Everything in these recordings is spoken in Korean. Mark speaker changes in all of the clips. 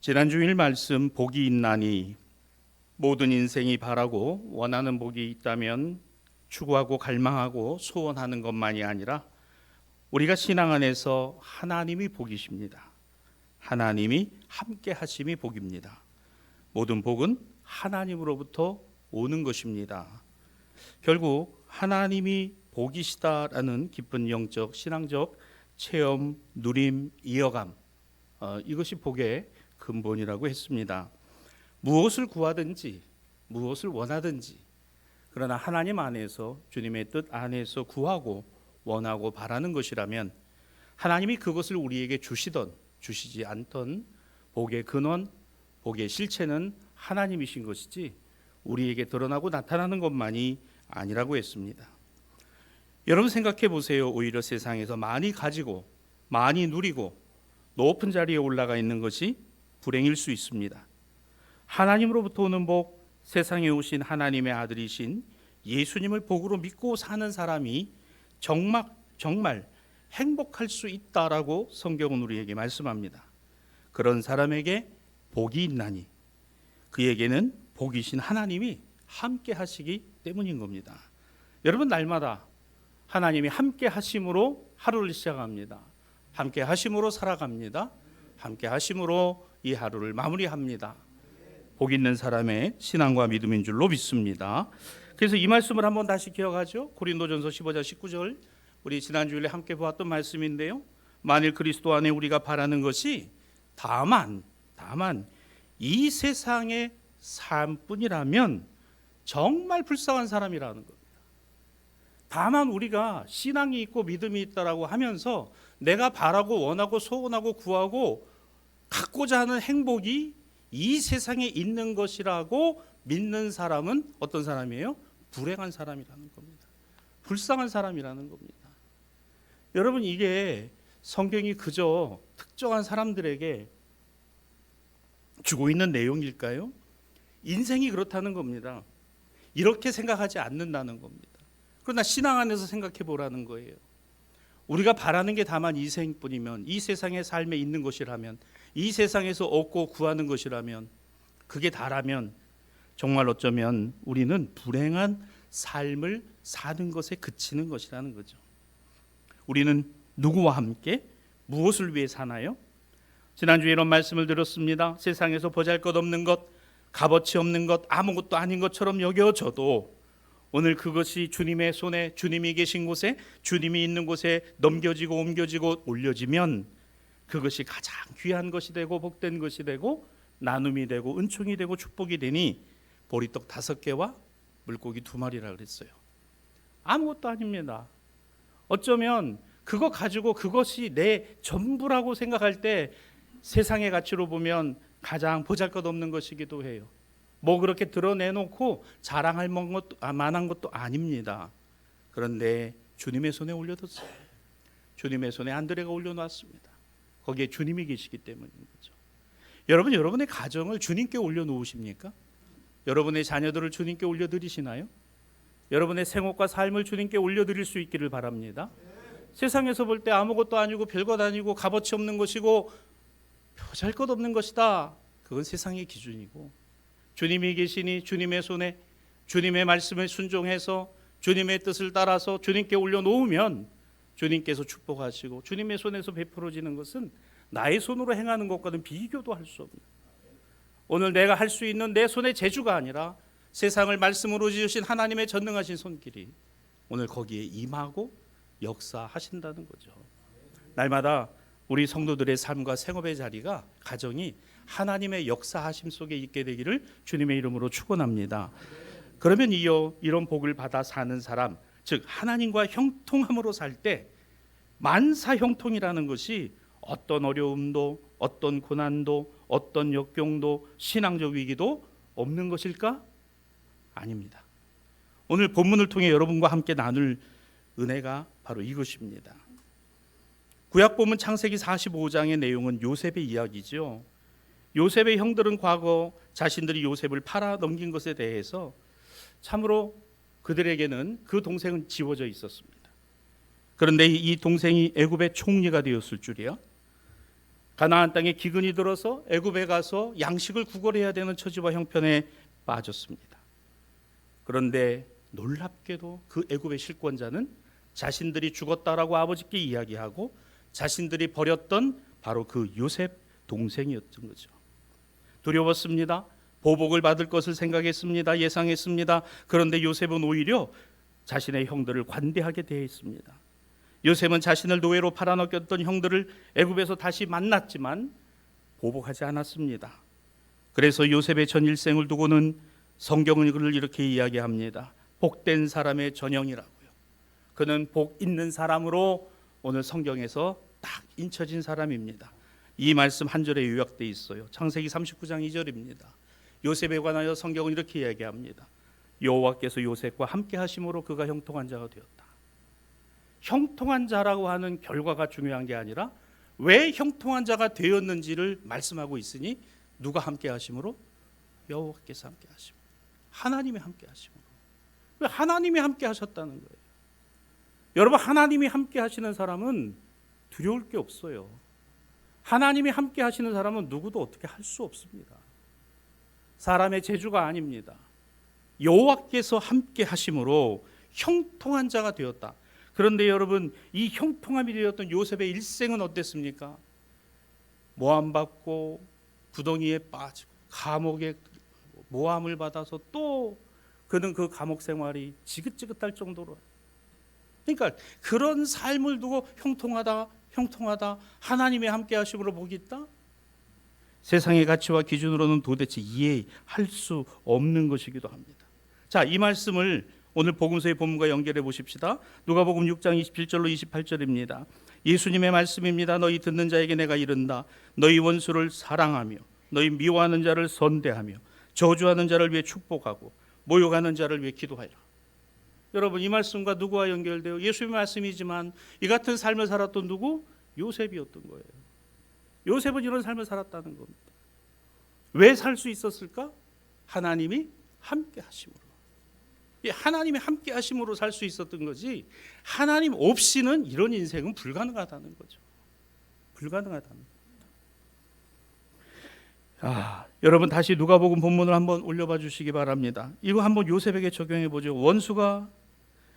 Speaker 1: 지난 주일 말씀 복이 있나니 모든 인생이 바라고 원하는 복이 있다면 추구하고 갈망하고 소원하는 것만이 아니라 우리가 신앙 안에서 하나님이 복이십니다. 하나님이 함께 하심이 복입니다. 모든 복은 하나님으로부터 오는 것입니다. 결국 하나님이 복이시다라는 깊은 영적 신앙적 체험, 누림, 이어감, 이것이 복의 근본이라고 했습니다. 무엇을 구하든지 무엇을 원하든지 그러나 하나님 안에서 주님의 뜻 안에서 구하고 원하고 바라는 것이라면 하나님이 그것을 우리에게 주시던 주시지 않던 복의 근원, 복의 실체는 하나님이신 것이지 우리에게 드러나고 나타나는 것만이 아니라고 했습니다. 여러분 생각해 보세요. 오히려 세상에서 많이 가지고 많이 누리고 높은 자리에 올라가 있는 것이 불행일 수 있습니다. 하나님으로부터 오는 복, 세상에 오신 하나님의 아들이신 예수님을 복으로 믿고 사는 사람이 정말 행복할 수 있다라고 성경은 우리에게 말씀합니다. 그런 사람에게 복이 있나니 그에게는 복이신 하나님이 함께 하시기 때문인 겁니다. 여러분 날마다 하나님이 함께 하심으로 하루를 시작합니다. 함께 하심으로 살아갑니다. 함께 하심으로 이 하루를 마무리합니다. 복 있는 사람의 신앙과 믿음인 줄로 믿습니다. 그래서 이 말씀을 한번 다시 기억하죠. 고린도전서 15장 19절 우리 지난주일에 함께 보았던 말씀인데요. 만일 그리스도 안에 우리가 바라는 것이 다만 이 세상의 삶뿐이라면 정말 불쌍한 사람이라는 겁니다. 다만 우리가 신앙이 있고 믿음이 있다라고 하면서 내가 바라고 원하고 소원하고 구하고 갖고자 하는 행복이 이 세상에 있는 것이라고 믿는 사람은 어떤 사람이에요? 불행한 사람이라는 겁니다. 불쌍한 사람이라는 겁니다. 여러분 이게 성경이 그저 특정한 사람들에게 주고 있는 내용일까요? 인생이 그렇다는 겁니다. 이렇게 생각하지 않는다는 겁니다. 그러나 신앙 안에서 생각해 보라는 거예요. 우리가 바라는 게 다만 이 생뿐이면, 이 세상의 삶에 있는 것이라면, 이 세상에서 얻고 구하는 것이라면, 그게 다라면 정말 어쩌면 우리는 불행한 삶을 사는 것에 그치는 것이라는 거죠. 우리는 누구와 함께 무엇을 위해 사나요? 지난주에 이런 말씀을 들었습니다. 세상에서 보잘것없는 것, 값어치 없는 것, 아무것도 아닌 것처럼 여겨져도 오늘 그것이 주님의 손에, 주님이 계신 곳에, 주님이 있는 곳에 넘겨지고 옮겨지고 올려지면 그것이 가장 귀한 것이 되고 복된 것이 되고 나눔이 되고 은총이 되고 축복이 되니 보리떡 5개와 물고기 2마리라 그랬어요. 아무것도 아닙니다. 어쩌면 그거 가지고 그것이 내 전부라고 생각할 때 세상의 가치로 보면 가장 보잘것없는 것이기도 해요. 뭐 그렇게 드러내놓고 자랑할 만한 것도 아닙니다. 그런데 주님의 손에 올려뒀어요. 주님의 손에 안드레가 올려놨습니다. 거기에 주님이 계시기 때문인 거죠. 여러분, 여러분의 가정을 주님께 올려놓으십니까? 여러분의 자녀들을 주님께 올려드리시나요? 여러분의 생업과 삶을 주님께 올려드릴 수 있기를 바랍니다. 세상에서 볼 때 아무것도 아니고 별것 아니고 값어치 없는 것이고 보잘것없는 것이다. 그건 세상의 기준이고 주님이 계시니 주님의 손에 주님의 말씀에 순종해서 주님의 뜻을 따라서 주님께 올려놓으면 주님께서 축복하시고 주님의 손에서 베풀어지는 것은 나의 손으로 행하는 것과는 비교도 할 수 없는, 오늘 내가 할 수 있는 내 손의 재주가 아니라 세상을 말씀으로 지으신 하나님의 전능하신 손길이 오늘 거기에 임하고 역사하신다는 거죠. 날마다 우리 성도들의 삶과 생업의 자리가, 가정이 하나님의 역사하심 속에 있게 되기를 주님의 이름으로 축원합니다. 그러면 이런 복을 받아 사는 사람, 즉 하나님과 형통함으로 살 때 만사 형통이라는 것이 어떤 어려움도, 어떤 고난도, 어떤 역경도, 신앙적 위기도 없는 것일까? 아닙니다. 오늘 본문을 통해 여러분과 함께 나눌 은혜가 바로 이것입니다. 구약 본문 창세기 45장의 내용은 요셉의 이야기죠. 요셉의 형들은 과거 자신들이 요셉을 팔아 넘긴 것에 대해서 참으로 그들에게는 그 동생은 지워져 있었습니다. 그런데 이 동생이 애굽의 총리가 되었을 줄이야. 가나안 땅에 기근이 들어서 애굽에 가서 양식을 구걸해야 되는 처지와 형편에 빠졌습니다. 그런데 놀랍게도 그 애굽의 실권자는 자신들이 죽었다라고 아버지께 이야기하고 자신들이 버렸던 바로 그 요셉 동생이었던 거죠. 두려웠습니다. 보복을 받을 것을 생각했습니다. 예상했습니다. 그런데 요셉은 오히려 자신의 형들을 관대하게 대했습니다. 요셉은 자신을 노예로 팔아넘겼던 형들을 애굽에서 다시 만났지만 보복하지 않았습니다. 그래서 요셉의 전 일생을 두고는 성경은 그를 이렇게 이야기합니다. 복된 사람의 전형이라고요. 그는 복 있는 사람으로 오늘 성경에서 딱 인쳐진 사람입니다. 이 말씀 한 절에 요약되어 있어요. 창세기 39장 2절입니다. 요셉에 관하여 성경은 이렇게 이야기합니다. 여호와께서 요셉과 함께 하심으로 그가 형통한 자가 되었다. 형통한 자라고 하는 결과가 중요한 게 아니라 왜 형통한 자가 되었는지를 말씀하고 있으니 누가 함께 하심으로? 여호와께서 함께 하심으로. 하나님이 함께 하심으로. 왜 하나님이 함께 하셨다는 거예요. 여러분, 하나님이 함께 하시는 사람은 두려울 게 없어요. 하나님이 함께 하시는 사람은 누구도 어떻게 할 수 없습니다. 사람의 재주가 아닙니다. 여호와께서 함께 하심으로 형통한 자가 되었다. 그런데 여러분, 이 형통함이 되었던 요셉의 일생은 어땠습니까? 모함받고 구덩이에 빠지고 감옥에 모함을 받아서 또 그는 그 감옥 생활이 지긋지긋할 정도로, 그러니까 그런 삶을 두고 형통하다 하나님의 함께 하심으로 복이 있다? 세상의 가치와 기준으로는 도대체 이해할 수 없는 것이기도 합니다. 자, 이 말씀을 오늘 복음서의 본문과 연결해 보십시다. 누가복음 6장 27절로 28절입니다. 예수님의 말씀입니다. 너희 듣는 자에게 내가 이른다. 너희 원수를 사랑하며 너희 미워하는 자를 선대하며 저주하는 자를 위해 축복하고 모욕하는 자를 위해 기도하라. 여러분, 이 말씀과 누구와 연결돼요? 예수님의 말씀이지만 이 같은 삶을 살았던 누구? 요셉이었던 거예요. 요셉은 이런 삶을 살았다는 겁니다. 왜 살 수 있었을까? 하나님이 함께 하심으로. 하나님이 함께 하심으로 살 수 있었던 거지, 하나님 없이는 이런 인생은 불가능하다는 거죠. 불가능하다는 겁니다. 여러분, 다시 누가복음 본문을 한번 올려봐 주시기 바랍니다. 이거 한번 요셉에게 적용해 보죠. 원수가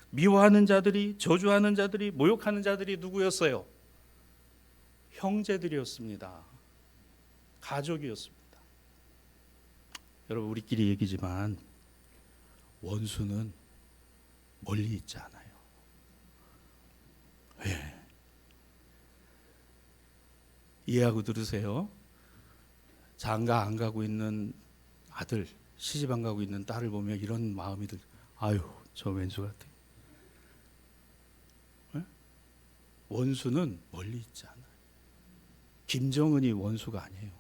Speaker 1: 미워하는 자들이, 저주하는 자들이, 모욕하는 자들이 누구였어요? 형제들이었습니다. 가족이었습니다. 여러분, 우리끼리 얘기지만 원수는 멀리 있지 않아요. 왜? 이해하고 들으세요. 장가 안 가고 있는 아들, 시집 안 가고 있는 딸을 보면 이런 마음이 들. 아유, 저 왼수 같아. 네? 원수는 멀리 있지 않아요. 김정은이 원수가 아니에요.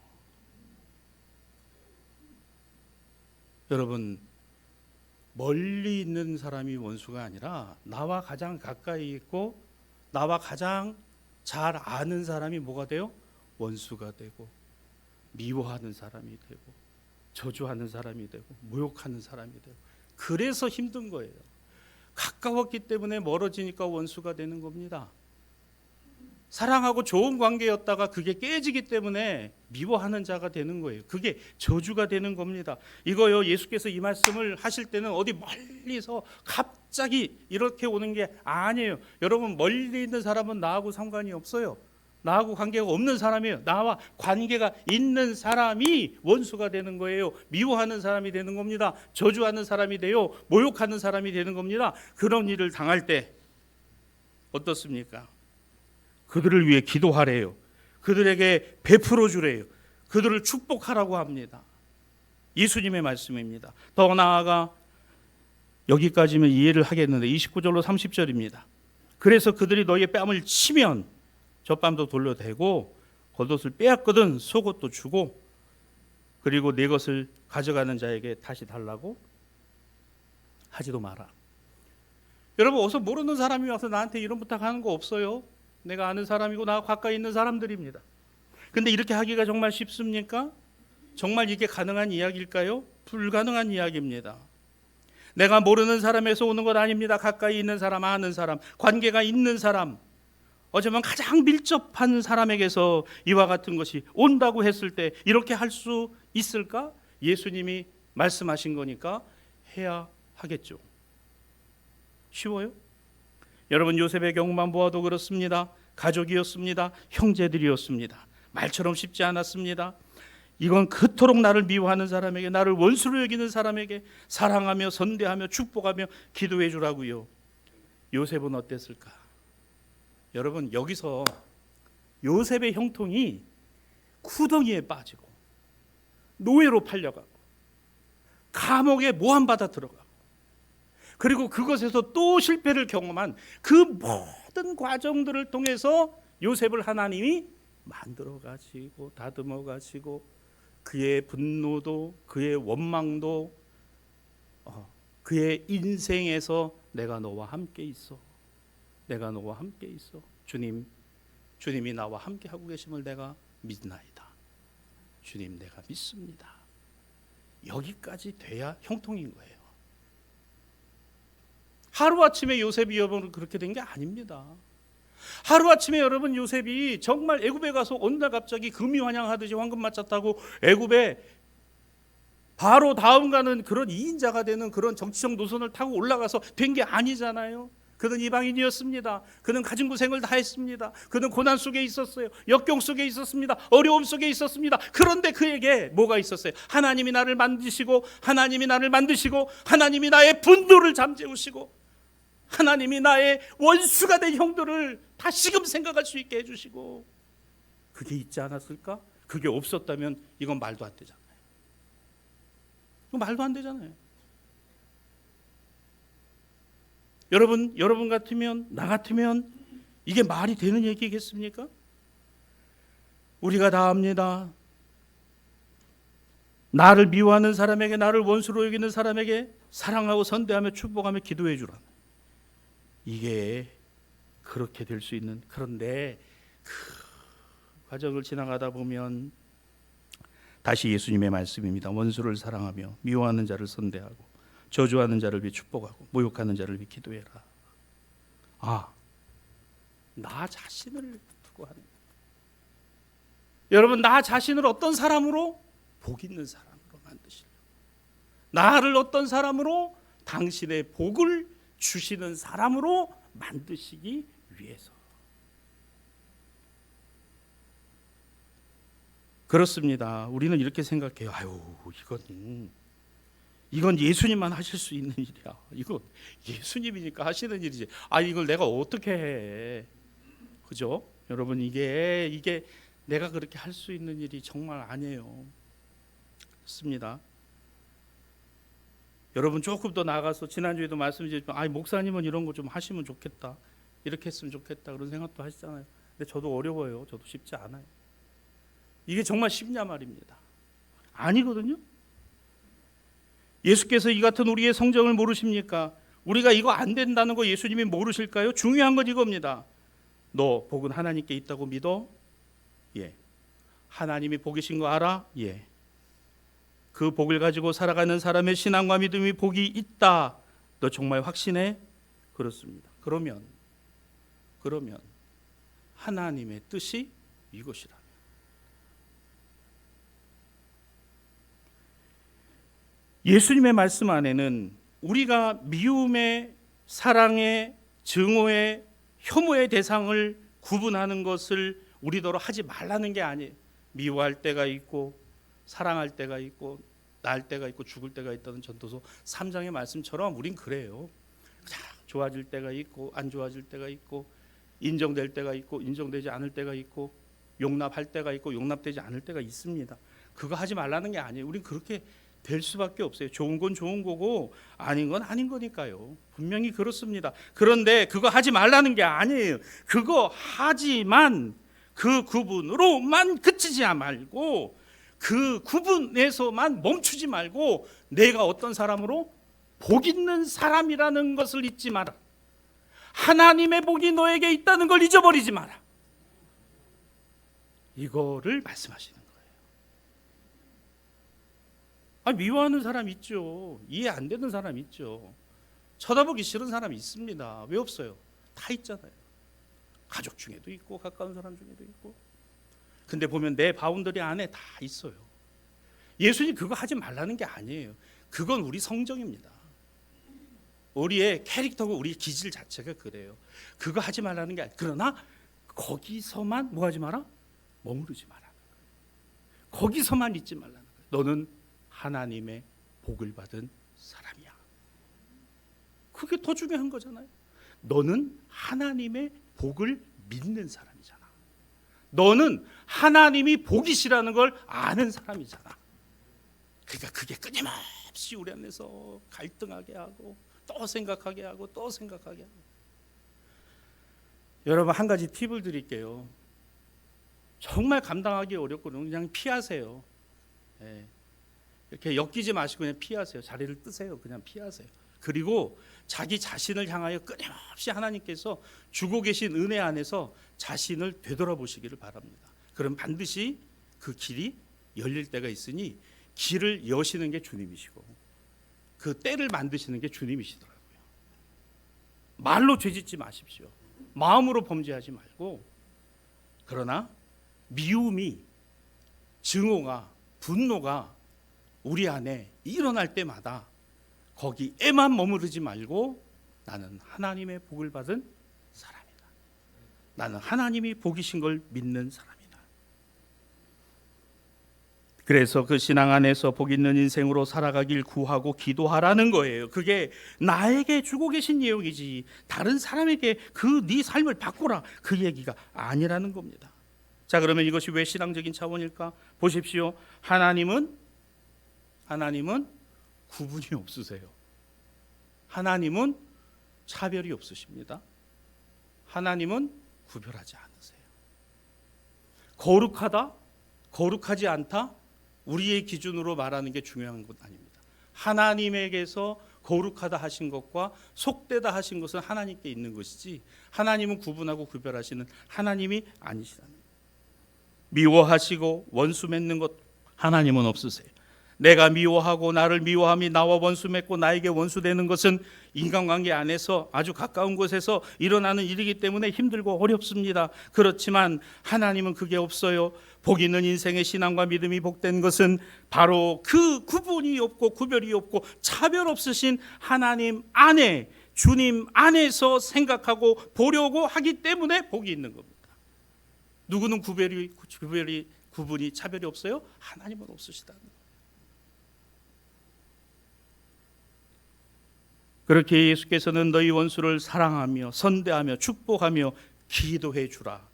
Speaker 1: 여러분, 멀리 있는 사람이 원수가 아니라 나와 가장 가까이 있고 나와 가장 잘 아는 사람이 뭐가 돼요? 원수가 되고, 미워하는 사람이 되고, 저주하는 사람이 되고, 모욕하는 사람이 되고. 그래서 힘든 거예요. 가까웠기 때문에 멀어지니까 원수가 되는 겁니다. 사랑하고 좋은 관계였다가 그게 깨지기 때문에 미워하는 자가 되는 거예요. 그게 저주가 되는 겁니다. 이거요, 예수께서 이 말씀을 하실 때는 어디 멀리서 갑자기 이렇게 오는 게 아니에요. 여러분, 멀리 있는 사람은 나하고 상관이 없어요. 나하고 관계가 없는 사람이에요. 나와 관계가 있는 사람이 원수가 되는 거예요. 미워하는 사람이 되는 겁니다. 저주하는 사람이 돼요. 모욕하는 사람이 되는 겁니다. 그런 일을 당할 때 어떻습니까? 그들을 위해 기도하래요. 그들에게 베풀어 주래요. 그들을 축복하라고 합니다. 예수님의 말씀입니다. 더 나아가 여기까지면 이해를 하겠는데 29절로 30절입니다. 그래서 그들이 너희의 뺨을 치면 젖밤도 돌려대고 겉옷을 빼앗거든 속옷도 주고, 그리고 내 것을 가져가는 자에게 다시 달라고 하지도 마라. 여러분, 어서 모르는 사람이 와서 나한테 이런 부탁하는 거 없어요. 내가 아는 사람이고 나와 가까이 있는 사람들입니다. 근데 이렇게 하기가 정말 쉽습니까? 정말 이게 가능한 이야기일까요? 불가능한 이야기입니다. 내가 모르는 사람에서 오는 것 아닙니다. 가까이 있는 사람, 아는 사람, 관계가 있는 사람. 어쩌면 가장 밀접한 사람에게서 이와 같은 것이 온다고 했을 때 이렇게 할 수 있을까? 예수님이 말씀하신 거니까 해야 하겠죠. 쉬워요? 여러분, 요셉의 경우만 보아도 그렇습니다. 가족이었습니다. 형제들이었습니다. 말처럼 쉽지 않았습니다. 이건 그토록 나를 미워하는 사람에게, 나를 원수로 여기는 사람에게 사랑하며 선대하며 축복하며 기도해 주라고요. 요셉은 어땠을까? 여러분, 여기서 요셉의 형통이 구덩이에 빠지고 노예로 팔려가고 감옥에 모함받아 들어가고 그리고 그것에서 또 실패를 경험한 그 모든 과정들을 통해서 요셉을 하나님이 만들어 가시고 다듬어 가시고 그의 분노도 그의 원망도 그의 인생에서 내가 너와 함께 있어, 내가 너와 함께 있어, 주님이 나와 함께 하고 계심을 내가 믿나이다, 주님 내가 믿습니다. 여기까지 돼야 형통인 거예요. 하루아침에 요셉이 여러분 그렇게 된 게 아닙니다. 하루아침에 여러분 요셉이 정말 애굽에 가서 어느 날 갑자기 금이환영하듯이 황금 마차 타고 애굽에 바로 다음 가는 그런 2인자가 되는 그런 정치적 노선을 타고 올라가서 된 게 아니잖아요. 그는 이방인이었습니다. 그는 가진 고생을 다 했습니다. 그는 고난 속에 있었어요. 역경 속에 있었습니다. 어려움 속에 있었습니다. 그런데 그에게 뭐가 있었어요? 하나님이 나를 만드시고 하나님이 나를 만드시고 하나님이 나의 분노를 잠재우시고 하나님이 나의 원수가 된 형들을 다시금 생각할 수 있게 해주시고, 그게 있지 않았을까? 그게 없었다면 이건 말도 안 되잖아요. 이건 말도 안 되잖아요. 여러분 같으면, 나 같으면 이게 말이 되는 얘기겠습니까? 우리가 다 압니다. 나를 미워하는 사람에게, 나를 원수로 여기는 사람에게 사랑하고 선대하며 축복하며 기도해 주라. 이게 그렇게 될 수 있는, 그런데 그 과정을 지나가다 보면 다시 예수님의 말씀입니다. 원수를 사랑하며 미워하는 자를 선대하고 저주하는 자를 위해 축복하고 모욕하는 자를 위해 기도해라. 나 자신을 두고 하는, 여러분, 나 자신을 어떤 사람으로? 복 있는 사람으로 만드시려. 나를 어떤 사람으로? 당신의 복을 주시는 사람으로 만드시기 위해서. 그렇습니다. 우리는 이렇게 생각해요. 이건 예수님만 하실 수 있는 일이야. 이건 예수님이니까 하시는 일이지. 이걸 내가 어떻게 해? 그죠? 여러분, 이게 내가 그렇게 할 수 있는 일이 정말 아니에요. 그렇습니다. 여러분, 조금 더 나가서 지난주에도 말씀드렸지만 목사님은 이런 거 좀 하시면 좋겠다, 이렇게 했으면 좋겠다, 그런 생각도 하시잖아요. 근데 저도 어려워요. 저도 쉽지 않아요. 이게 정말 쉽냐 말입니다. 아니거든요. 예수께서 이 같은 우리의 성정을 모르십니까? 우리가 이거 안 된다는 거 예수님이 모르실까요? 중요한 건 이겁니다. 너 복은 하나님께 있다고 믿어? 예. 하나님이 복이신 거 알아? 예. 그 복을 가지고 살아가는 사람의 신앙과 믿음이 복이 있다, 너 정말 확신해? 그렇습니다. 그러면 하나님의 뜻이 이것이라면, 예수님의 말씀 안에는 우리가 미움의, 사랑의, 증오의, 혐오의 대상을 구분하는 것을 우리더러 하지 말라는 게 아니에요. 미워할 때가 있고 사랑할 때가 있고 날 때가 있고 죽을 때가 있다는 전도서 3장의 말씀처럼 우린 그래요. 좋아질 때가 있고 안 좋아질 때가 있고 인정될 때가 있고 인정되지 않을 때가 있고 용납할 때가 있고 용납되지 않을 때가 있습니다. 그거 하지 말라는 게 아니에요. 우린 그렇게 될 수밖에 없어요. 좋은 건 좋은 거고 아닌 건 아닌 거니까요. 분명히 그렇습니다. 그런데 그거 하지 말라는 게 아니에요. 그거 하지만 그 구분으로만 그치지 말고, 그 구분에서만 멈추지 말고 내가 어떤 사람으로? 복 있는 사람이라는 것을 잊지 마라. 하나님의 복이 너에게 있다는 걸 잊어버리지 마라. 이거를 말씀하시는 거예요. 미워하는 사람 있죠. 이해 안 되는 사람 있죠. 쳐다보기 싫은 사람 있습니다. 왜 없어요? 다 있잖아요. 가족 중에도 있고 가까운 사람 중에도 있고. 근데 보면 내 바운더리 안에 다 있어요. 예수님 그거 하지 말라는 게 아니에요. 그건 우리 성정입니다. 우리의 캐릭터고 우리 기질 자체가 그래요. 그거 하지 말라는 게 아니에요. 그러나 거기서만 뭐 하지 마라? 머무르지 마라. 거기서만 있지 말라는 거예요. 너는 하나님의 복을 받은 사람이야. 그게 더 중요한 거잖아요. 너는 하나님의 복을 믿는 사람이잖아. 너는 하나님이 복이시라는 걸 아는 사람이잖아. 그러니까 그게 끊임없이 우리 안에서 갈등하게 하고 또 생각하게 하고 또 생각하게 하고. 여러분 한 가지 팁을 드릴게요. 정말 감당하기 어렵거든요. 그냥 피하세요. 네. 이렇게 엮이지 마시고 그냥 피하세요. 자리를 뜨세요. 그냥 피하세요. 그리고 자기 자신을 향하여 끊임없이 하나님께서 주고 계신 은혜 안에서 자신을 되돌아보시기를 바랍니다. 그럼 반드시 그 길이 열릴 때가 있으니 길을 여시는 게 주님이시고 그 때를 만드시는 게 주님이시더라고요. 말로 죄짓지 마십시오. 마음으로 범죄하지 말고. 그러나 미움이, 증오가, 분노가 우리 안에 일어날 때마다 거기에만 머무르지 말고 나는 하나님의 복을 받은 사람이다. 나는 하나님이 복이신 걸 믿는 사람이다. 그래서 그 신앙 안에서 복 있는 인생으로 살아가길 구하고 기도하라는 거예요. 그게 나에게 주고 계신 내용이지 다른 사람에게 그 네 삶을 바꾸라 그 얘기가 아니라는 겁니다. 자, 그러면 이것이 왜 신앙적인 차원일까? 보십시오. 하나님은 구분이 없으세요. 하나님은 차별이 없으십니다. 하나님은 구별하지 않으세요. 거룩하다, 거룩하지 않다, 우리의 기준으로 말하는 게 중요한 것 아닙니다. 하나님에게서 거룩하다 하신 것과 속되다 하신 것은 하나님께 있는 것이지 하나님은 구분하고 구별하시는 하나님이 아니시라는 거예요. 미워하시고 원수 맺는 것 하나님은 없으세요. 내가 미워하고 나를 미워함이 나와 원수 맺고 나에게 원수 되는 것은 인간관계 안에서 아주 가까운 곳에서 일어나는 일이기 때문에 힘들고 어렵습니다. 그렇지만 하나님은 그게 없어요. 복 있는 인생의 신앙과 믿음이 복된 것은 바로 그 구분이 없고 구별이 없고 차별 없으신 하나님 안에, 주님 안에서 생각하고 보려고 하기 때문에 복이 있는 겁니다. 누구는 구분이 차별이 없어요? 하나님은 없으시다는 거예요. 그렇게 예수께서는 너희 원수를 사랑하며 선대하며 축복하며 기도해 주라.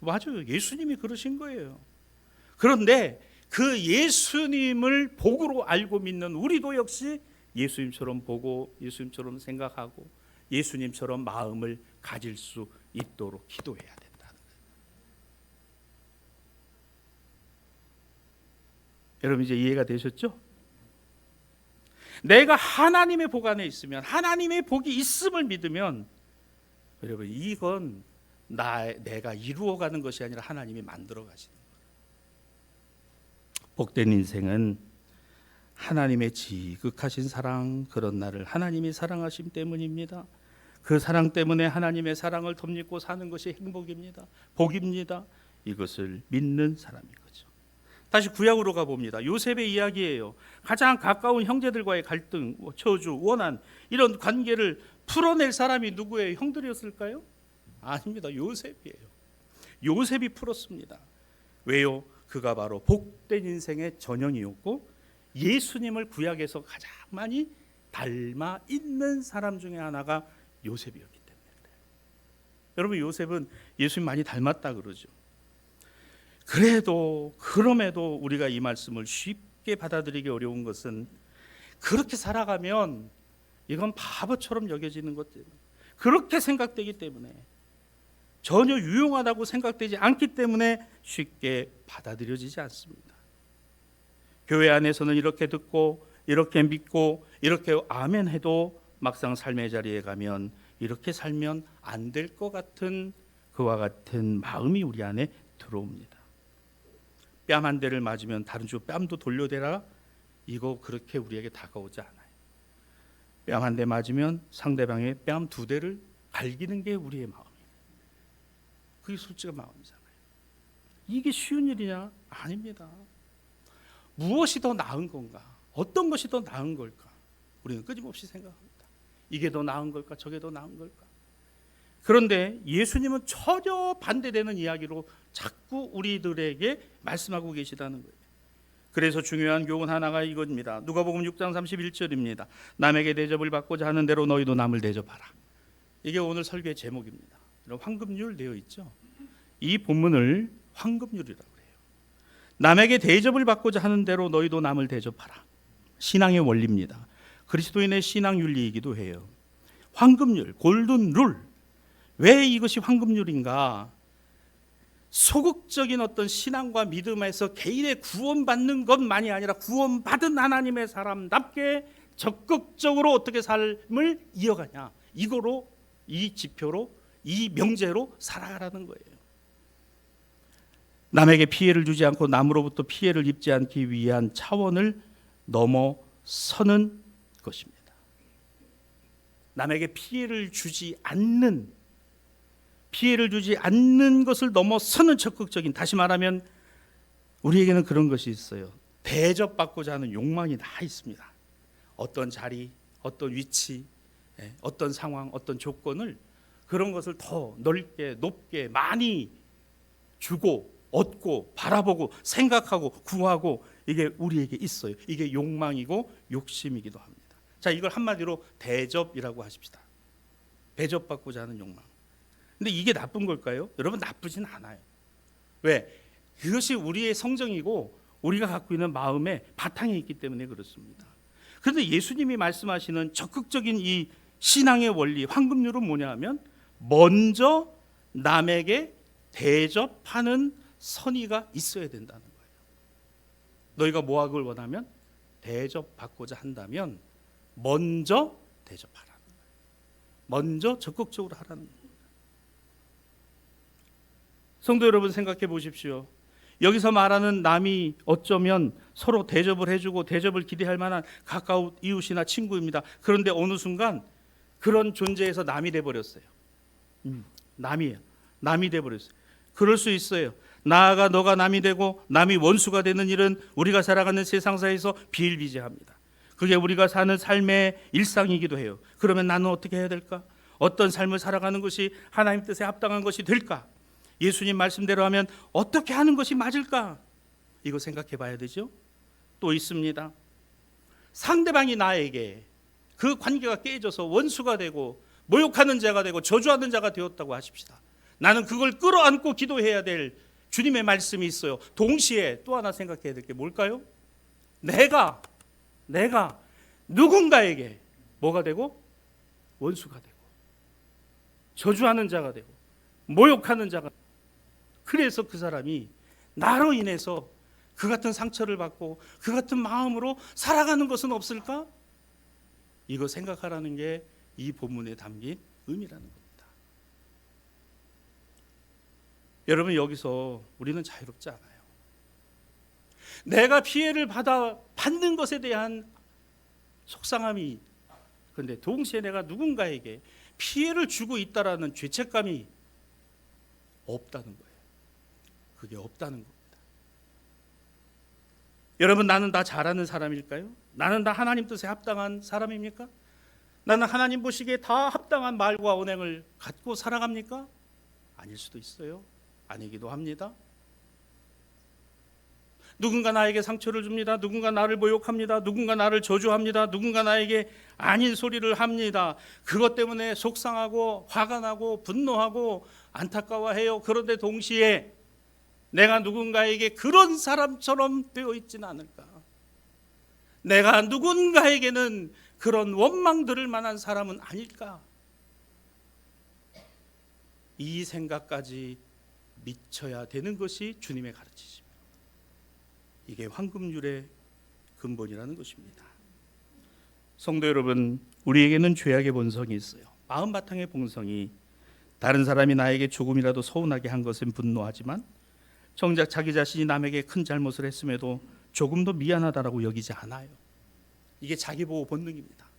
Speaker 1: 맞아요. 예수님이 그러신 거예요. 그런데 그 예수님을 복으로 알고 믿는 우리도 역시 예수님처럼 보고 예수님처럼 생각하고 예수님처럼 마음을 가질 수 있도록 기도해야 된다는 거예요. 여러분 이제 이해가 되셨죠? 내가 하나님의 복 안에 있으면, 하나님의 복이 있음을 믿으면, 여러분 이건 내가 이루어가는 것이 아니라 하나님이 만들어 가시는 거예요. 복된 인생은 하나님의 지극하신 사랑, 그런 나를 하나님이 사랑하심 때문입니다. 그 사랑 때문에 하나님의 사랑을 덧입고 사는 것이 행복입니다. 복입니다. 이것을 믿는 사람인 거죠. 다시 구약으로 가봅니다. 요셉의 이야기예요. 가장 가까운 형제들과의 갈등, 저주, 원한 이런 관계를 풀어낼 사람이 누구예요? 형들이었을까요? 아닙니다. 요셉이에요. 요셉이 풀었습니다. 왜요? 그가 바로 복된 인생의 전형이었고 예수님을 구약에서 가장 많이 닮아 있는 사람 중에 하나가 요셉이었기 때문에 그래요. 여러분 요셉은 예수님 많이 닮았다 그러죠. 그럼에도 우리가 이 말씀을 쉽게 받아들이기 어려운 것은 그렇게 살아가면 이건 바보처럼 여겨지는 것 때문에, 그렇게 생각되기 때문에, 전혀 유용하다고 생각되지 않기 때문에 쉽게 받아들여지지 않습니다. 교회 안에서는 이렇게 듣고 이렇게 믿고 이렇게 아멘해도 막상 삶의 자리에 가면 이렇게 살면 안 될 것 같은 그와 같은 마음이 우리 안에 들어옵니다. 뺨 한 대를 맞으면 다른 쪽 뺨도 돌려대라, 이거 그렇게 우리에게 다가오지 않아요. 뺨 한 대 맞으면 상대방의 뺨 두 대를 갈기는 게 우리의 마음이에요. 그게 솔직한 마음이잖아요. 이게 쉬운 일이냐? 아닙니다. 무엇이 더 나은 건가? 어떤 것이 더 나은 걸까? 우리는 끊임없이 생각합니다. 이게 더 나은 걸까? 저게 더 나은 걸까? 그런데 예수님은 전혀 반대되는 이야기로 자꾸 우리들에게 말씀하고 계시다는 거예요. 그래서 중요한 교훈 하나가 이겁니다. 누가복음 6장 31절입니다. 남에게 대접을 받고자 하는 대로 너희도 남을 대접하라. 이게 오늘 설교의 제목입니다. 황금률 되어 있죠. 이 본문을 황금률이라고 해요. 남에게 대접을 받고자 하는 대로 너희도 남을 대접하라. 신앙의 원리입니다. 그리스도인의 신앙 윤리이기도 해요. 황금률, 골든 룰. 왜 이것이 황금률인가? 소극적인 어떤 신앙과 믿음에서 개인의 구원받는 것만이 아니라 구원받은 하나님의 사람답게 적극적으로 어떻게 삶을 이어가냐, 이거로, 이 지표로, 이 명제로 살아가라는 거예요. 남에게 피해를 주지 않고 남으로부터 피해를 입지 않기 위한 차원을 넘어서는 것입니다. 남에게 피해를 주지 않는 것을 넘어서는 적극적인, 다시 말하면 우리에게는 그런 것이 있어요. 대접받고자 하는 욕망이 다 있습니다. 어떤 자리, 어떤 위치, 어떤 상황, 어떤 조건을, 그런 것을 더 넓게, 높게, 많이 주고 얻고 바라보고 생각하고 구하고, 이게 우리에게 있어요. 이게 욕망이고 욕심이기도 합니다. 자, 이걸 한마디로 대접이라고 하십시다. 대접받고자 하는 욕망. 근데 이게 나쁜 걸까요? 여러분, 나쁘진 않아요. 왜? 그것이 우리의 성정이고 우리가 갖고 있는 마음의 바탕에 있기 때문에 그렇습니다. 그런데 예수님이 말씀하시는 적극적인 이 신앙의 원리, 황금률은 뭐냐 하면, 먼저 남에게 대접하는 선의가 있어야 된다는 거예요. 너희가 뭐 하길 원하면, 대접받고자 한다면 먼저 대접하라는 거예요. 먼저 적극적으로 하라는 거예요. 성도 여러분, 생각해 보십시오. 여기서 말하는 남이 어쩌면 서로 대접을 해주고 대접을 기대할 만한 가까운 이웃이나 친구입니다. 그런데 어느 순간 그런 존재에서 남이 돼버렸어요. 남이 돼버렸어요. 그럴 수 있어요. 나아가 너가 남이 되고 남이 원수가 되는 일은 우리가 살아가는 세상사에서 비일비재합니다. 그게 우리가 사는 삶의 일상이기도 해요. 그러면 나는 어떻게 해야 될까? 어떤 삶을 살아가는 것이 하나님 뜻에 합당한 것이 될까? 예수님 말씀대로 하면 어떻게 하는 것이 맞을까? 이거 생각해 봐야 되죠. 또 있습니다. 상대방이 나에게 그 관계가 깨져서 원수가 되고 모욕하는 자가 되고 저주하는 자가 되었다고 하십시다. 나는 그걸 끌어안고 기도해야 될 주님의 말씀이 있어요. 동시에 또 하나 생각해야 될 게 뭘까요? 내가 누군가에게 뭐가 되고, 원수가 되고 저주하는 자가 되고 모욕하는 자가 되고, 그래서 그 사람이 나로 인해서 그 같은 상처를 받고 그 같은 마음으로 살아가는 것은 없을까? 이거 생각하라는 게 이 본문에 담긴 의미라는 겁니다. 여러분, 여기서 우리는 자유롭지 않아요. 내가 피해를 받는 것에 대한 속상함이, 그런데 동시에 내가 누군가에게 피해를 주고 있다라는 죄책감이 없다는 거예요. 그게 없다는 겁니다. 여러분, 나는 다 잘하는 사람일까요? 나는 다 하나님 뜻에 합당한 사람입니까? 나는 하나님 보시기에 다 합당한 말과 언행을 갖고 살아갑니까? 아닐 수도 있어요. 아니기도 합니다. 누군가 나에게 상처를 줍니다. 누군가 나를 모욕합니다. 누군가 나를 저주합니다. 누군가 나에게 아닌 소리를 합니다. 그것 때문에 속상하고 화가 나고 분노하고 안타까워해요. 그런데 동시에 내가 누군가에게 그런 사람처럼 되어 있지는 않을까? 내가 누군가에게는 그런 원망 들을 만한 사람은 아닐까? 이 생각까지 미쳐야 되는 것이 주님의 가르치십니다. 이게 황금률의 근본이라는 것입니다. 성도 여러분, 우리에게는 죄악의 본성이 있어요. 마음 바탕의 본성이, 다른 사람이 나에게 조금이라도 서운하게 한 것은 분노하지만 정작 자기 자신이 남에게 큰 잘못을 했음에도 조금도 미안하다라고 여기지 않아요. 이게 자기보호 본능입니다.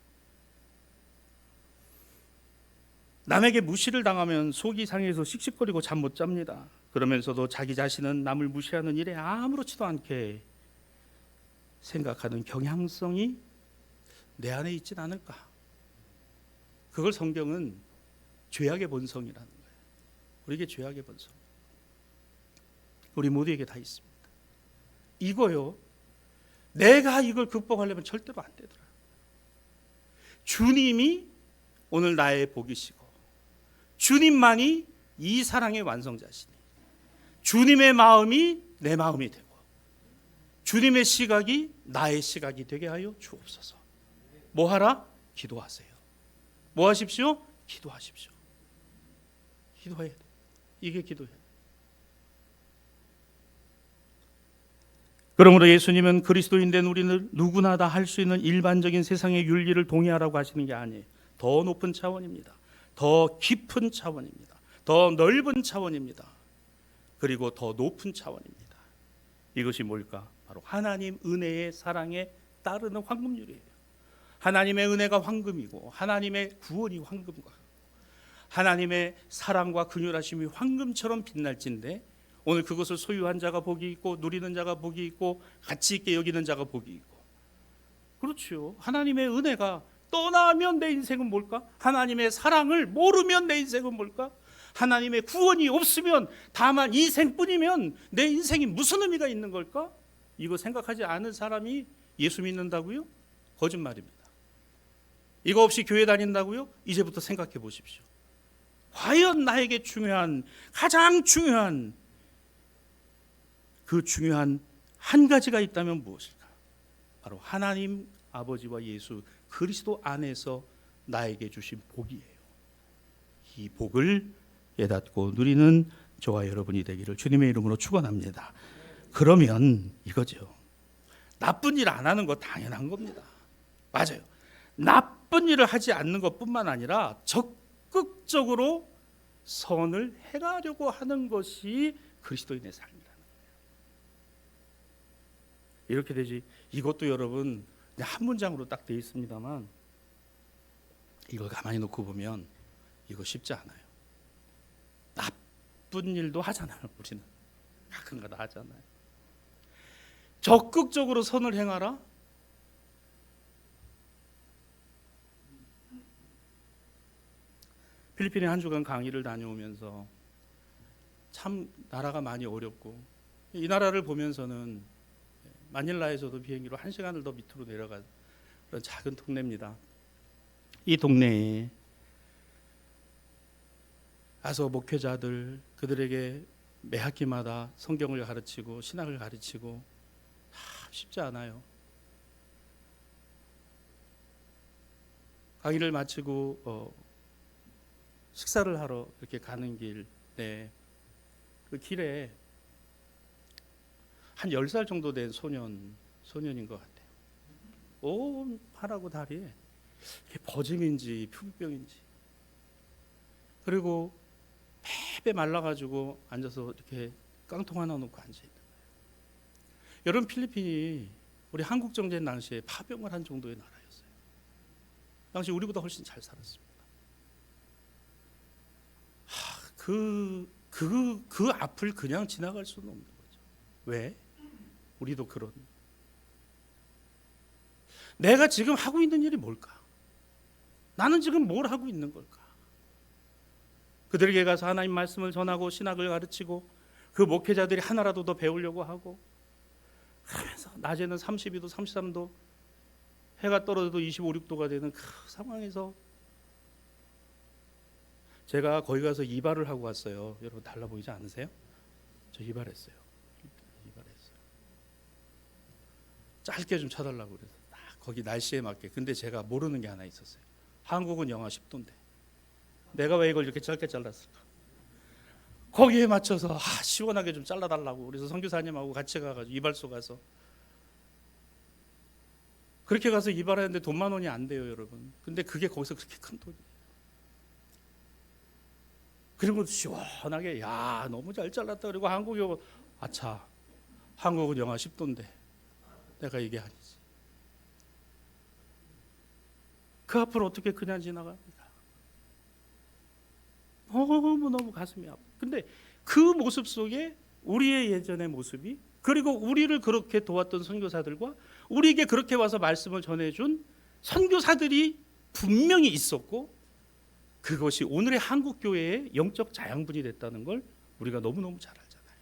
Speaker 1: 남에게 무시를 당하면 속이 상해서 씩씩거리고 잠 못 잡니다. 그러면서도 자기 자신은 남을 무시하는 일에 아무렇지도 않게 생각하는 경향성이 내 안에 있진 않을까? 그걸 성경은 죄악의 본성이라는 거예요. 우리에게 죄악의 본성. 우리 모두에게 다 있습니다. 이거요. 내가 이걸 극복하려면 절대로 안 되더라. 주님이 오늘 나의 복이시고 주님만이 이 사랑의 완성자시니 주님의 마음이 내 마음이 되고 주님의 시각이 나의 시각이 되게 하여 주옵소서. 뭐 하라? 기도하세요. 뭐 하십시오? 기도하십시오. 기도해야 돼. 이게 기도예요. 그러므로 예수님은 그리스도인 된 우리는 누구나 다 할 수 있는 일반적인 세상의 윤리를 동의하라고 하시는 게 아니에요. 더 높은 차원입니다. 더 깊은 차원입니다. 더 넓은 차원입니다. 그리고 더 높은 차원입니다. 이것이 뭘까? 바로 하나님 은혜의 사랑에 따르는 황금률이에요. 하나님의 은혜가 황금이고 하나님의 구원이 황금과 하나님의 사랑과 긍휼하심이 황금처럼 빛날진데 오늘 그것을 소유한 자가 복이 있고 누리는 자가 복이 있고 가치 있게 여기는 자가 복이 있고 그렇죠. 하나님의 은혜가 떠나면 내 인생은 뭘까? 하나님의 사랑을 모르면 내 인생은 뭘까? 하나님의 구원이 없으면 다만 이 생뿐이면 내 인생이 무슨 의미가 있는 걸까? 이거 생각하지 않은 사람이 예수 믿는다고요? 거짓말입니다. 이거 없이 교회 다닌다고요? 이제부터 생각해 보십시오. 과연 나에게 중요한 가장 중요한 그 중요한 한 가지가 있다면 무엇일까? 바로 하나님 아버지와 예수 그리스도 안에서 나에게 주신 복이에요. 이 복을 깨닫고 누리는 저와 여러분이 되기를 주님의 이름으로 축원합니다. 그러면 이거죠. 나쁜 일 안 하는 거 당연한 겁니다. 맞아요. 나쁜 일을 하지 않는 것뿐만 아니라 적극적으로 선을 행하려고 하는 것이 그리스도인의 삶이라는 거예요. 이렇게 되지. 이것도 여러분 한 문장으로 딱 되어 있습니다만 이걸 가만히 놓고 보면 이거 쉽지 않아요. 나쁜 일도 하잖아요. 우리는 가끔가다 하잖아요. 적극적으로 선을 행하라. 필리핀에 한 주간 강의를 다녀오면서 참 나라가 많이 어렵고 이 나라를 보면서는 마닐라에서도 비행기로 1시간을 더 밑으로 내려간 그런 작은 동네입니다. 이 동네에 가서 목회자들 그들에게 매 학기마다 성경을 가르치고 신학을 가르치고 쉽지 않아요. 강의를 마치고 식사를 하러 이렇게 가는 길에 그 길에 한 10살 정도 된 소년인 것 같아요. 온 팔하고 다리에 이렇게 버짐인지 표기병인지 그리고 패배 말라가지고 앉아서 이렇게 깡통 하나 놓고 앉아있는 거예요. 여러분 필리핀이 우리 한국 정전 당시에 파병을 한 정도의 나라였어요. 당시 우리보다 훨씬 잘 살았습니다. 그 앞을 그냥 지나갈 수는 없는 거죠. 왜? 우리도 그런. 내가 지금 하고 있는 일이 뭘까? 나는 지금 뭘 하고 있는 걸까? 그들에게 가서 하나님 말씀을 전하고 신학을 가르치고 그 목회자들이 하나라도 더 배우려고 하고 그러면서 낮에는 32도 33도 해가 떨어져도 25, 6도가 되는 그 상황에서 제가 거기 가서 이발을 하고 왔어요. 여러분 달라 보이지 않으세요? 저 이발했어요. 짧게 좀 쳐달라고 그래서 딱 거기 날씨에 맞게. 근데 제가 모르는 게 하나 있었어요. 한국은 영하 10도인데 내가 왜 이걸 이렇게 짧게 잘랐을까? 거기에 맞춰서 시원하게 좀 잘라달라고 그래서 선교사님하고 같이 가가지고 이발소 가서 그렇게 가서 이발하는데 돈 10,000원이 안 돼요, 여러분. 근데 그게 거기서 그렇게 큰 돈이에요. 그리고 시원하게 야 너무 잘 잘랐다. 그리고 한국이 오고 아차 한국은 영하 10도인데 내가 이게 아니지. 그 앞을 어떻게 그냥 지나갑니까? 너무너무 가슴이 아파. 근데 그 모습 속에 우리의 예전의 모습이, 그리고 우리를 그렇게 도왔던 선교사들과 우리에게 그렇게 와서 말씀을 전해준 선교사들이 분명히 있었고, 그것이 오늘의 한국 교회의 영적 자양분이 됐다는 걸 우리가 너무너무 잘 알잖아요.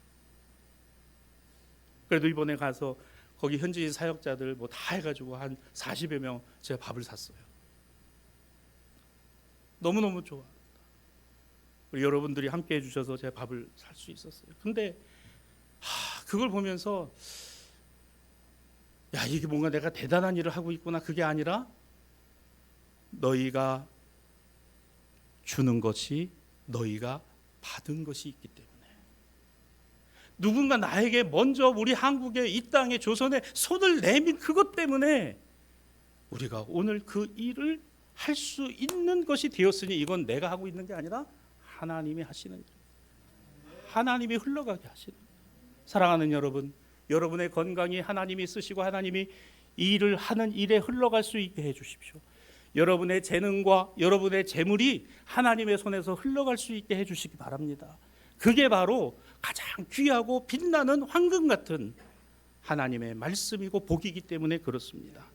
Speaker 1: 그래도 이번에 가서 거기 현지인 사역자들 뭐 다 해가지고 한 40여 명 제가 밥을 샀어요. 너무너무 좋아. 우리 여러분들이 함께 해주셔서 제가 밥을 살 수 있었어요. 근데 그걸 보면서 야, 이게 뭔가 내가 대단한 일을 하고 있구나. 그게 아니라 너희가 주는 것이 너희가 받은 것이 있기 때문에, 누군가 나에게 먼저 우리 한국에, 이 땅에, 조선에 손을 내민 그것 때문에 우리가 오늘 그 일을 할 수 있는 것이 되었으니, 이건 내가 하고 있는 게 아니라 하나님이 하시는 일, 하나님이 흘러가게 하시는 일. 사랑하는 여러분, 여러분의 건강이 하나님이 쓰시고 하나님이 이 일을 하는 일에 흘러갈 수 있게 해주십시오. 여러분의 재능과 여러분의 재물이 하나님의 손에서 흘러갈 수 있게 해주시기 바랍니다. 그게 바로 가장 귀하고 빛나는 황금 같은 하나님의 말씀이고 복이기 때문에 그렇습니다.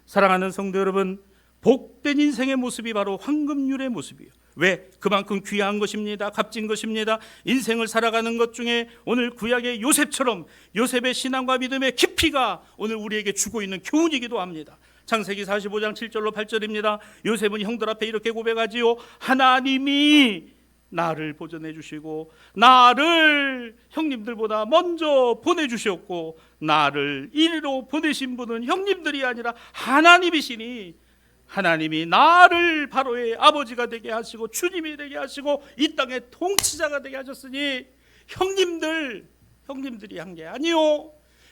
Speaker 1: 사랑하는 성도 여러분, 복된 인생의 모습이 바로 황금률의 모습이에요. 왜? 그만큼 귀한 것입니다. 값진 것입니다. 인생을 살아가는 것 중에 오늘 구약의 요셉처럼 요셉의 신앙과 믿음의 깊이가 오늘 우리에게 주고 있는 교훈이기도 합니다. 창세기 45장 7절로 8절입니다. 요셉은 형들 앞에 이렇게 고백하지요. 하나님이 나를 보존해 주시고 나를 형님들보다 먼저 보내주셨고, 나를 이리로 보내신 분은 형님들이 아니라 하나님이시니, 하나님이 나를 바로의 아버지가 되게 하시고 주님이 되게 하시고 이 땅의 통치자가 되게 하셨으니, 형님들이 한 게 아니요,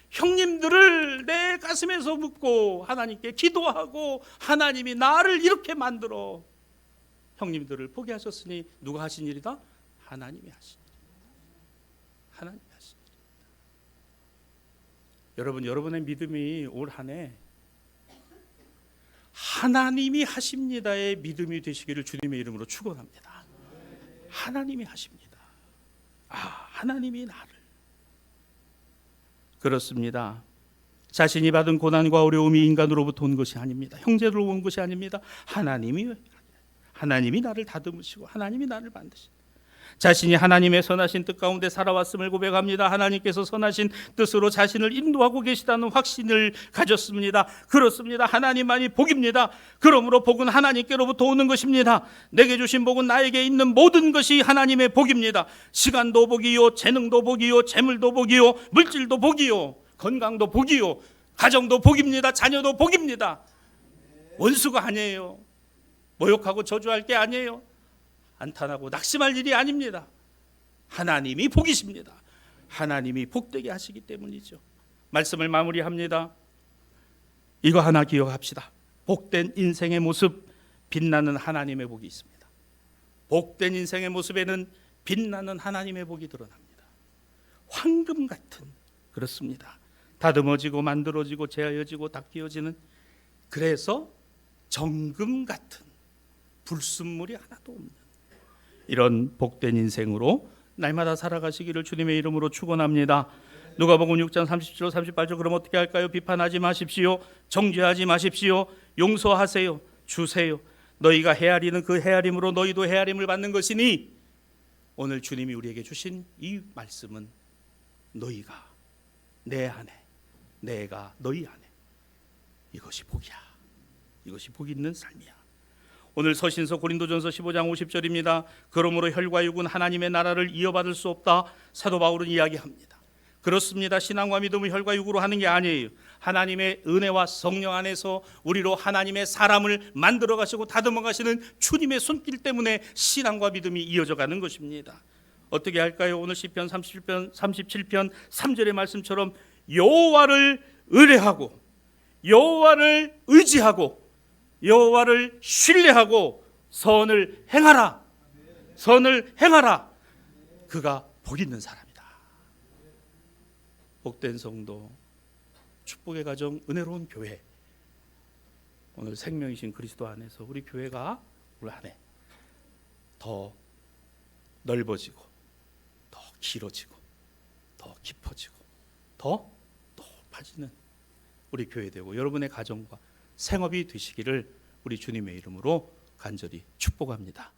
Speaker 1: 형님들을 내 가슴에서 묻고 하나님께 기도하고 하나님이 나를 이렇게 만들어 형님들을 보게 하셨으니, 누가 하신 일이다? 하나님이 하신 일입니다. 하나님이 하신 일입니다. 여러분, 여러분의 믿음이 올 한 해 하나님이 하십니다의 믿음이 되시기를 주님의 이름으로 축원합니다. 하나님이 하십니다. 하나님이 나를. 그렇습니다. 자신이 받은 고난과 어려움이 인간으로부터 온 것이 아닙니다. 형제로 온 것이 아닙니다. 하나님이 나를 다듬으시고 하나님이 나를 만드신, 자신이 하나님의 선하신 뜻 가운데 살아왔음을 고백합니다. 하나님께서 선하신 뜻으로 자신을 인도하고 계시다는 확신을 가졌습니다. 그렇습니다. 하나님만이 복입니다. 그러므로 복은 하나님께로부터 오는 것입니다. 내게 주신 복은 나에게 있는 모든 것이 하나님의 복입니다. 시간도 복이요, 재능도 복이요, 재물도 복이요, 물질도 복이요, 건강도 복이요, 가정도 복입니다. 자녀도 복입니다. 원수가 아니에요. 모욕하고 저주할 게 아니에요. 안탄하고 낙심할 일이 아닙니다. 하나님이 복이십니다. 하나님이 복되게 하시기 때문이죠. 말씀을 마무리합니다. 이거 하나 기억합시다. 복된 인생의 모습, 빛나는 하나님의 복이 있습니다. 복된 인생의 모습에는 빛나는 하나님의 복이 드러납니다. 황금 같은, 그렇습니다. 다듬어지고 만들어지고 재하여지고 닦여지는, 그래서 정금 같은 불순물이 하나도 없는 이런 복된 인생으로 날마다 살아가시기를 주님의 이름으로 축원합니다. 누가복음 6장 37절 38절. 그럼 어떻게 할까요? 비판하지 마십시오. 정죄하지 마십시오. 용서하세요. 주세요. 너희가 헤아리는 그 헤아림으로 너희도 헤아림을 받는 것이니, 오늘 주님이 우리에게 주신 이 말씀은 너희가 내 안에, 내가 너희 안에, 이것이 복이야. 이것이 복 있는 삶이야. 오늘 서신서 고린도전서 15장 50절입니다. 그러므로 혈과 육은 하나님의 나라를 이어받을 수 없다. 사도 바울은 이야기합니다. 그렇습니다. 신앙과 믿음은 혈과 육으로 하는 게 아니에요. 하나님의 은혜와 성령 안에서 우리로 하나님의 사람을 만들어 가시고 다듬어 가시는 주님의 손길 때문에 신앙과 믿음이 이어져 가는 것입니다. 어떻게 할까요? 오늘 시편 37편 3절의 말씀처럼 여호와를 의뢰하고 여호와를 의지하고 여호와를 신뢰하고 선을 행하라. 선을 행하라. 그가 복 있는 사람이다. 복된 성도, 축복의 가정, 은혜로운 교회, 오늘 생명이신 그리스도 안에서 우리 교회가 올 한 해 더 넓어지고 더 길어지고 더 깊어지고 더 높아지는 우리 교회 되고 여러분의 가정과 생업이 되시기를 우리 주님의 이름으로 간절히 축복합니다.